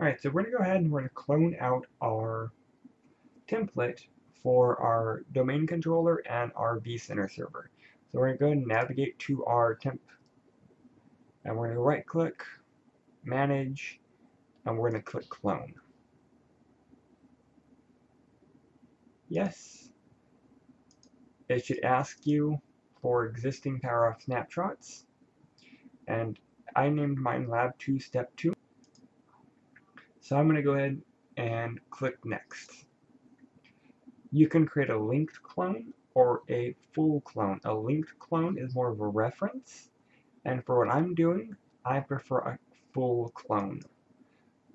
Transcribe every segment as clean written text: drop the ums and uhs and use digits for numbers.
Alright, so we're going to go ahead and we're going to clone out our template for our domain controller and our vCenter server. So we're going to go ahead and navigate to our temp, and we're going to right click, manage, and we're going to click clone. Yes. It should ask you for existing power off snapshots, and I named mine Lab 2 Step 2. So I'm going to go ahead and click next. You can create a linked clone or a full clone. A linked clone is more of a reference, and for what I'm doing, I prefer a full clone.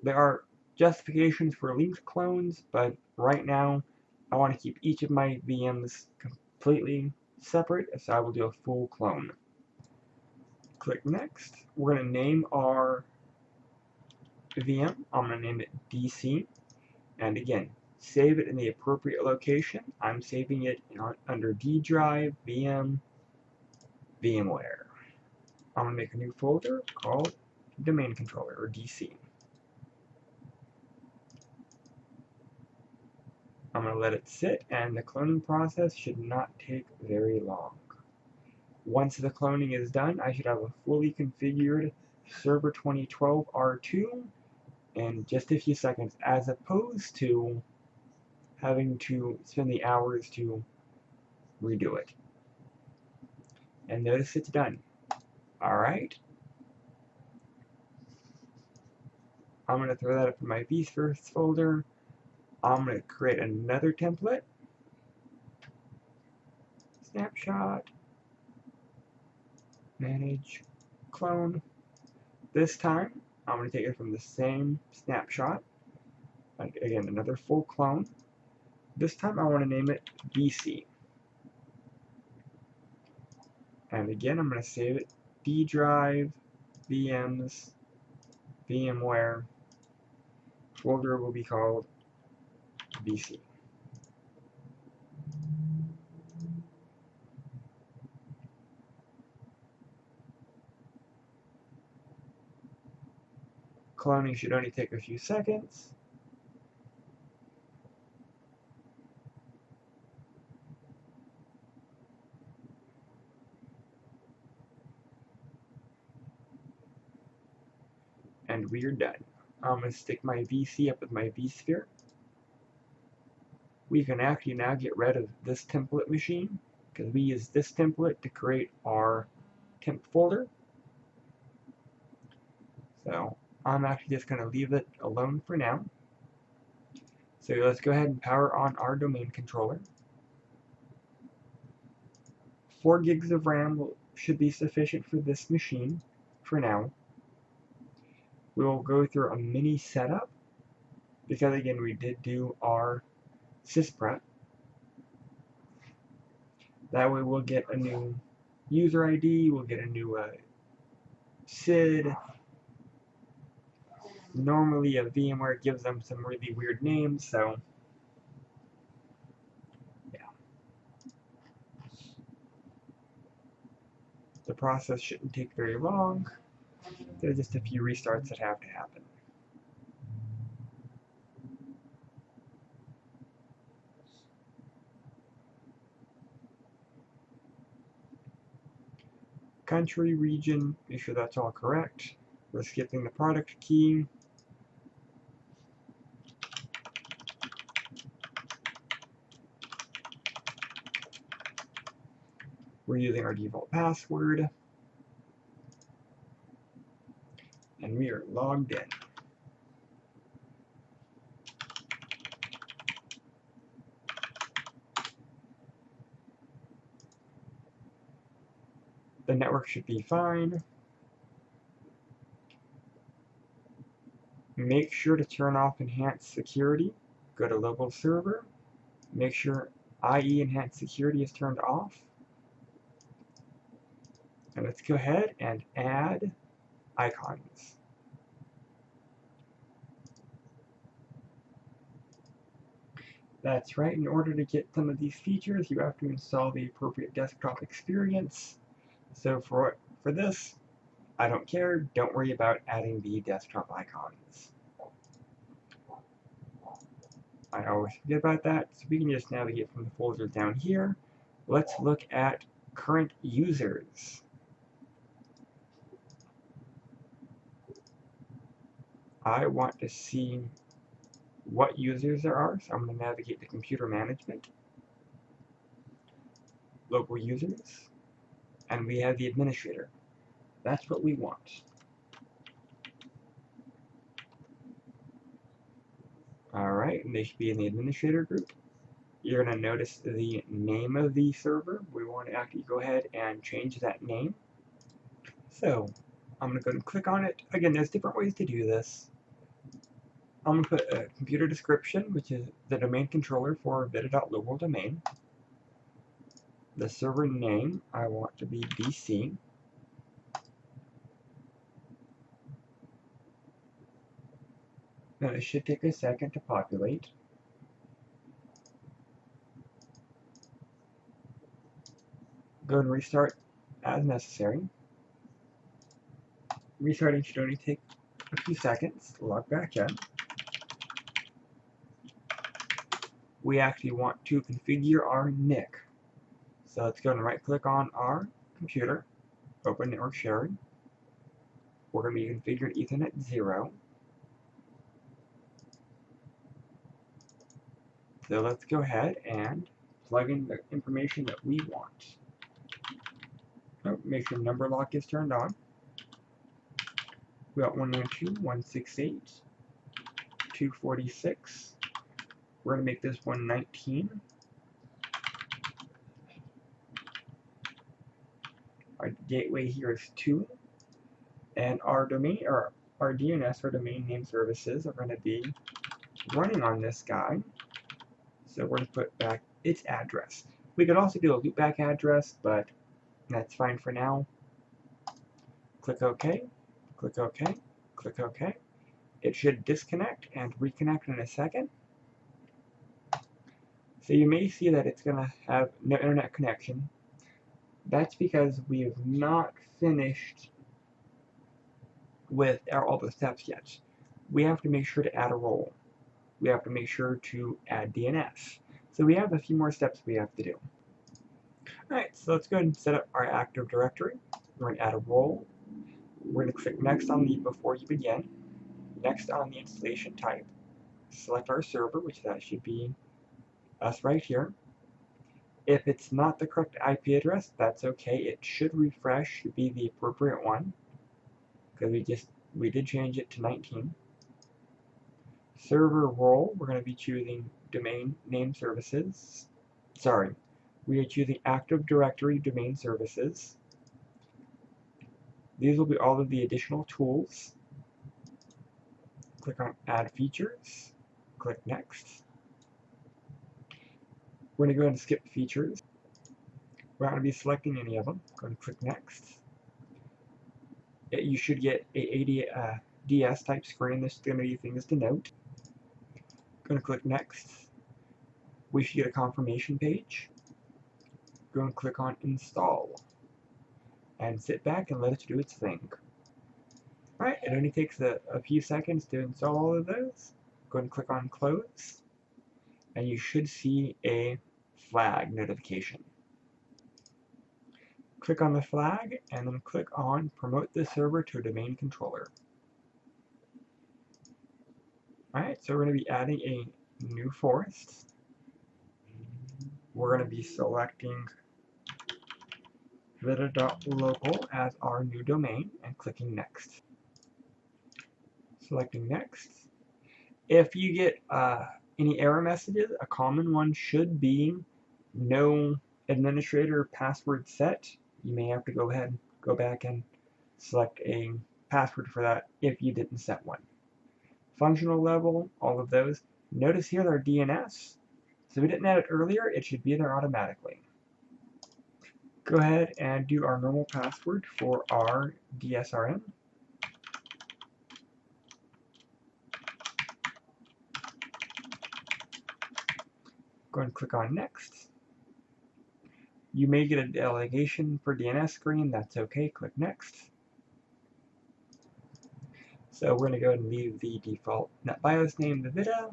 There are justifications for linked clones, but right now I want to keep each of my VMs completely separate, so I will do a full clone. Click next. We're going to name our VM. I'm going to name it DC, and again, save it in the appropriate location. I'm saving it under D drive, VM, VMware. I'm going to make a new folder called Domain Controller, or DC. I'm going to let it sit, and the cloning process should not take very long. Once the cloning is done, I should have a fully configured Server 2012 R2 in just a few seconds, as opposed to having to spend the hours to redo it. And notice it's done. Alright. I'm going to throw that up in my vSphere folder. I'm going to create another template. Snapshot. Manage. Clone. This time, I'm going to take it from the same snapshot. And again, another full clone. This time I want to name it DC. And again, I'm going to save it D drive, VMs, VMware. Folder will be called DC. Cloning should only take a few seconds. And we are done. I'm going to stick my VC up with my vSphere. We can actually now get rid of this template machine, because we use this template to create our temp folder. So I'm actually just going to leave it alone for now. So let's go ahead and power on our domain controller. 4 gigs of RAM should be sufficient for this machine for now. We will go through a mini setup, because again we did do our sysprep. That way we'll get a new user ID, we'll get a new SID. Normally a VMware gives them some really weird names, so yeah. The process shouldn't take very long. There's just a few restarts that have to happen. Country, region, make sure that's all correct. We're skipping the product key. We're using our default password. And we are logged in. The network should be fine. Make sure to turn off enhanced security. Go to local server. Make sure IE enhanced security is turned off. And let's go ahead and add icons. That's right, in order to get some of these features, you have to install the appropriate desktop experience. So for this, I don't care, don't worry about adding the desktop icons. I always forget about that, so we can just navigate from the folders down here. Let's look at current users. I want to see what users there are, so I'm going to navigate to computer management, local users, and we have the administrator. That's what we want. Alright, and they should be in the administrator group. You're going to notice the name of the server. We want to actually go ahead and change that name. So I'm going to go and click on it. Again, there's different ways to do this. I'm going to put a computer description, which is the domain controller for vita.local domain. The server name I want to be DC. Now it should take a second to populate. Go and restart as necessary. Restarting should only take a few seconds. Log back in. We actually want to configure our NIC. So let's go and right click on our computer, open network sharing. We're going to be configuring Ethernet 0. So let's go ahead and plug in the information that we want. Oh, make sure number lock is turned on. We got 192.168.246. We're going to make this 119. Our gateway here is 2. And our domain, or our DNS, or domain name services, are going to be running on this guy. So we're going to put back its address. We could also do a loopback address, but that's fine for now. Click OK, click OK, click OK. It should disconnect and reconnect in a second. So you may see that it's going to have no internet connection. That's because we have not finished with all the steps yet. We have to make sure to add a role. We have to make sure to add DNS. So we have a few more steps we have to do. Alright, so let's go ahead and set up our Active Directory. We're going to add a role. We're going to click Next on the Before You Begin. Next on the installation type. Select our server, which that should be us right here. If it's not the correct IP address, that's okay. It should refresh to be the appropriate one, because we did change it to 19. Server role, we're going to be choosing domain name services. Sorry, we are choosing Active Directory domain services. These will be all of the additional tools. Click on Add Features. Click Next. We're going to go ahead and skip features. We're not going to be selecting any of them. Go ahead and click Next. You should get a ADS type screen. This is going to be things to note. Going to click Next. We should get a confirmation page. Go and click on Install. And sit back and let it do its thing. Alright, it only takes a few seconds to install all of those. Go ahead and click on Close. And you should see a flag notification. Click on the flag and then click on Promote the server to a domain controller. Alright, so we're going to be adding a new forest. We're going to be selecting vita.local as our new domain and clicking Next. Selecting Next. If you get any error messages, a common one should be no administrator password set. You may have to go ahead and go back and select a password for that if you didn't set one. Functional level, all of those. Notice here our DNS. So we didn't add it earlier, it should be there automatically. Go ahead and do our normal password for our DSRM. Go ahead and click on Next. You may get a delegation for DNS screen, that's okay, click Next. So we're going to go ahead and leave the default NetBIOS name, the Vita.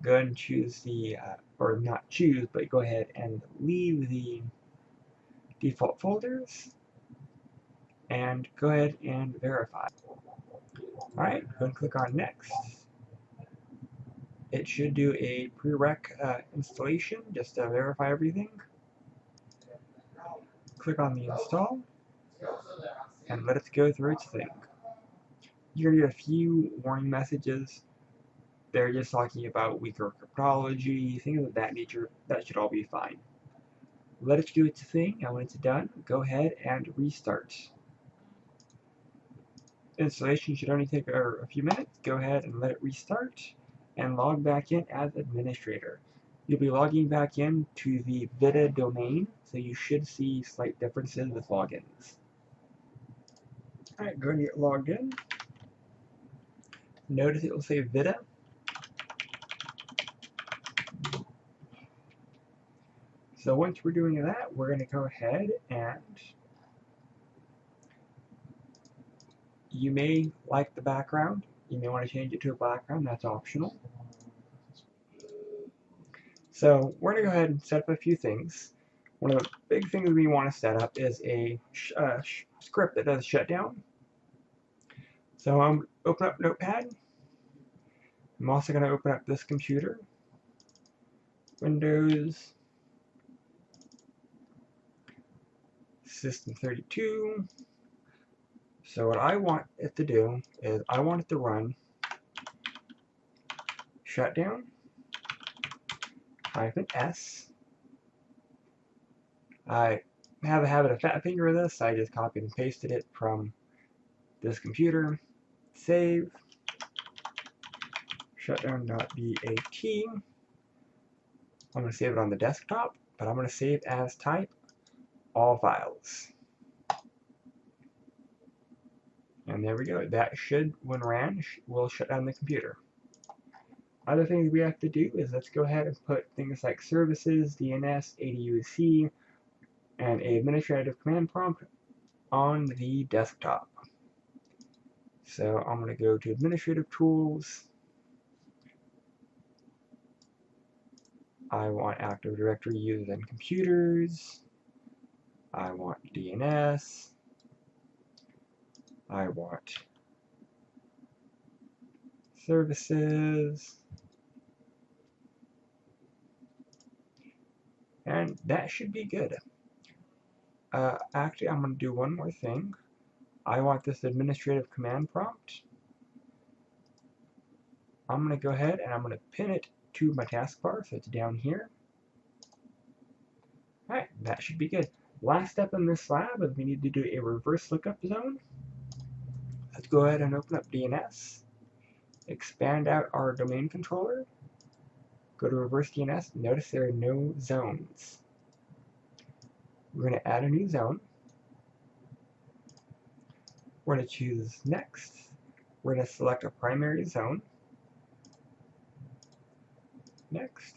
go ahead and choose the, or not choose, but go ahead and leave the default folders and go ahead and verify. Alright, go and click on next. It should do a prereq installation just to verify everything. Click on the install and let it go through its thing. You're going to get a few warning messages. They're just talking about weaker cryptology, things of that nature. That should all be fine. Let it do its thing, and when it's done, go ahead and restart. Installation should only take a few minutes. Go ahead and let it restart and log back in as administrator. You'll be logging back in to the VITA domain, so you should see slight differences with logins. Alright, go and get logged in. Notice it will say VITA. So once we're doing that, we're going to go ahead and you may like the background. You may want to change it to a background. That's optional. So we're going to go ahead and set up a few things. One of the big things we want to set up is a script that does shutdown. So I'm going to open up Notepad. I'm also going to open up this computer. Windows. System 32. So what I want it to do is I want it to run shutdown -S. I have a habit of fat fingering this. I just copied and pasted it from this computer. Save shutdown.bat. I'm going to save it on the desktop, but I'm going to save as type all files. And there we go. That should, when ran, will shut down the computer. Other things we have to do is let's go ahead and put things like services, DNS, ADUC, and an administrative command prompt on the desktop. So I'm going to go to administrative tools. I want Active Directory users and computers. I want DNS. I want services. And that should be good. Actually, I'm going to do one more thing. I want this administrative command prompt. I'm going to go ahead and I'm going to pin it to my taskbar, so it's down here. Alright, that should be good. Last step in this lab is we need to do a reverse lookup zone. Let's go ahead and open up DNS. Expand out our domain controller. Go to reverse DNS. Notice there are no zones. We're going to add a new zone. We're going to choose next. We're going to select a primary zone. Next.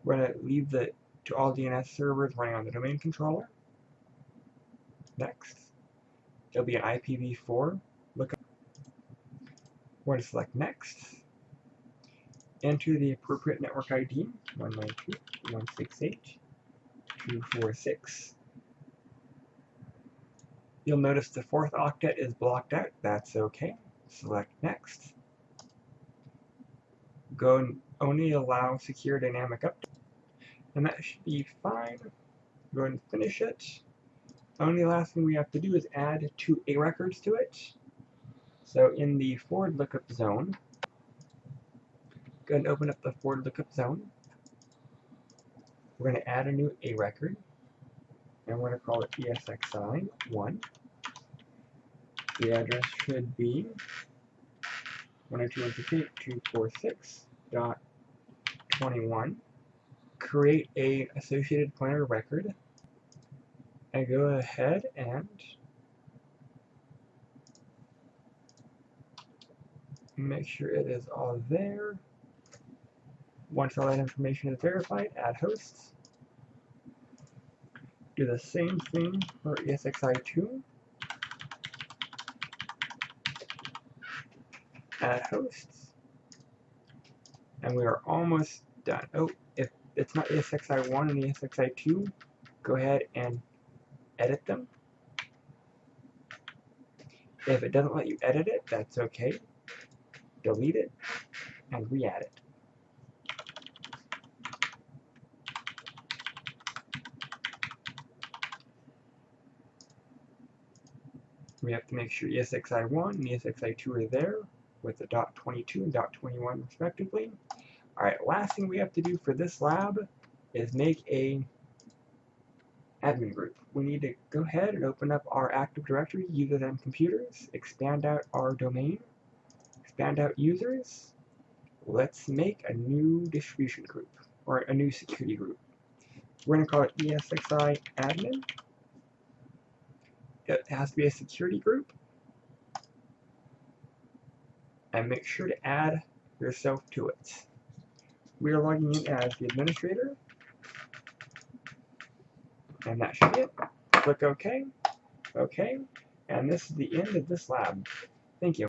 We're going to leave the to all DNS servers running on the domain controller. Next. There'll be an IPv4 lookup. We're going to select next. Enter the appropriate network ID, 192.168.246. You'll notice the fourth octet is blocked out. That's okay. Select next. Go and only allow secure dynamic update. And that should be fine. Go ahead and finish it. Only last thing we have to do is add 2 A records to it. So in the forward lookup zone, go ahead and open up the forward lookup zone. We're going to add a new A record, and we're going to call it ESXi1. The address should be 192.168.246.21. Create a associated pointer record, and go ahead and make sure it is all there. Once all that information is verified, add hosts. Do the same thing for ESXi2. Add hosts. And we are almost done. Oh, if it's not ESXi1 and ESXi2, go ahead and edit them. If it doesn't let you edit it, that's okay. Delete it and re-add it. We have to make sure ESXi1 and ESXi2 are there with the .22 and .21 respectively. Alright, last thing we have to do for this lab is make a admin group. We need to go ahead and open up our Active Directory, users and computers, expand out our domain, expand out users. Let's make a new distribution group, or a new security group. We're going to call it ESXi admin. It has to be a security group. And make sure to add yourself to it. We are logging in as the administrator. And that should be it. Click OK. OK. And this is the end of this lab. Thank you.